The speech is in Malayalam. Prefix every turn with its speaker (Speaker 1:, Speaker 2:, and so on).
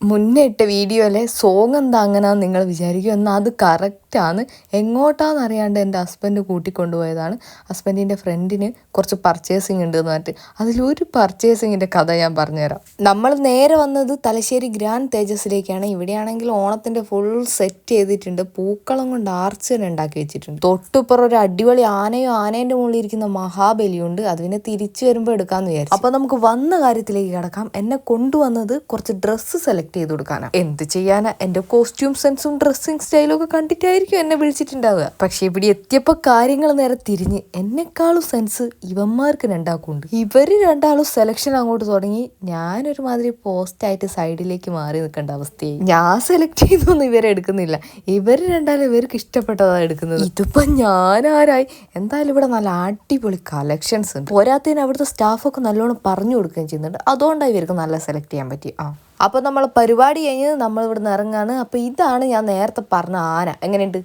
Speaker 1: മുന്നേ ഇട്ട വീഡിയോയിലെ സോങ് എന്താ അങ്ങനെയാണെന്ന് നിങ്ങൾ വിചാരിക്കും. എന്നാൽ അത് കറക്റ്റാണ്. എങ്ങോട്ടാണെന്ന് അറിയാണ്ട് എൻ്റെ ഹസ്ബൻഡ് കൂട്ടിക്കൊണ്ടുപോയതാണ്. ഹസ്ബൻഡിൻ്റെ ഫ്രണ്ടിന് കുറച്ച് പർച്ചേസിങ് ഉണ്ട് എന്ന് പറഞ്ഞിട്ട് അതിലൊരു പർച്ചേസിങ്ങിൻ്റെ കഥ ഞാൻ പറഞ്ഞുതരാം. നമ്മൾ നേരെ വന്നത് തലശ്ശേരി ഗ്രാൻഡ് തേജസിലേക്കാണ്. ഇവിടെയാണെങ്കിൽ ഓണത്തിൻ്റെ ഫുൾ സെറ്റ് ചെയ്തിട്ടുണ്ട്. പൂക്കളം കൊണ്ട് ആർച്ച് തന്നെ ഉണ്ടാക്കി വെച്ചിട്ടുണ്ട്. തൊട്ടുപ്പുറം ഒരു അടിപൊളി ആനയും ആനേൻ്റെ മുകളിൽ ഇരിക്കുന്ന മഹാബലിയുണ്ട്. അത് പിന്നെ തിരിച്ചു വരുമ്പോൾ എടുക്കാമെന്ന് വിചാരിച്ചു. അപ്പോൾ നമുക്ക് വന്ന കാര്യത്തിലേക്ക് കിടക്കാം. എന്നെ കൊണ്ടുവന്നത് കുറച്ച് ഡ്രസ്സ് സെലക്ട് ചെയ്ത് കൊടുക്കാനാണ്. എന്ത് ചെയ്യാനാ, എൻ്റെ കോസ്റ്റ്യൂം സെൻസും ഡ്രസ്സിങ് സ്റ്റൈലും ഒക്കെ കണ്ടിട്ടായിരിക്കും എന്നെ വിളിച്ചിട്ടുണ്ടാവുക. പക്ഷെ ഇവിടെ എത്തിയപ്പോൾ കാര്യങ്ങൾ നേരെ തിരിഞ്ഞ്. എന്നെക്കാളും സെൻസ് ഇവന്മാർക്ക് രണ്ടാക്കുണ്ട്. ഇവര് രണ്ടാളും സെലക്ഷൻ അങ്ങോട്ട് തുടങ്ങി. ഞാനൊരുമാതിരി പോസ്റ്റായിട്ട് സൈഡിലേക്ക് മാറി നിൽക്കേണ്ട അവസ്ഥയായി. ഞാൻ സെലക്ട് ചെയ്തൊന്നും ഇവരെ എടുക്കുന്നില്ല. ഇവര് രണ്ടാലും ഇവർക്ക് ഇഷ്ടപ്പെട്ടതാണ് എടുക്കുന്നത്. ഇതിപ്പോ ഞാൻ ആരായി? എന്തായാലും ഇവിടെ നല്ല അടിപൊളി കളക്ഷൻസ് ഉണ്ട്. പോരാത്തതിന് അവിടുത്തെ സ്റ്റാഫൊക്കെ നല്ലോണം പറഞ്ഞു കൊടുക്കുകയും ചെയ്യുന്നുണ്ട്. അതുകൊണ്ടാണ് ഇവർക്ക് നല്ല സെലക്ട് ചെയ്യാൻ പറ്റി. അപ്പോൾ നമ്മൾ പരിപാടി കഴിഞ്ഞ് നമ്മൾ ഇവിടെ നിന്ന് ഇറങ്ങാണ്. അപ്പോൾ ഇതാണ് ഞാൻ നേരത്തെ പറഞ്ഞ ആന. എങ്ങനെയുണ്ട്?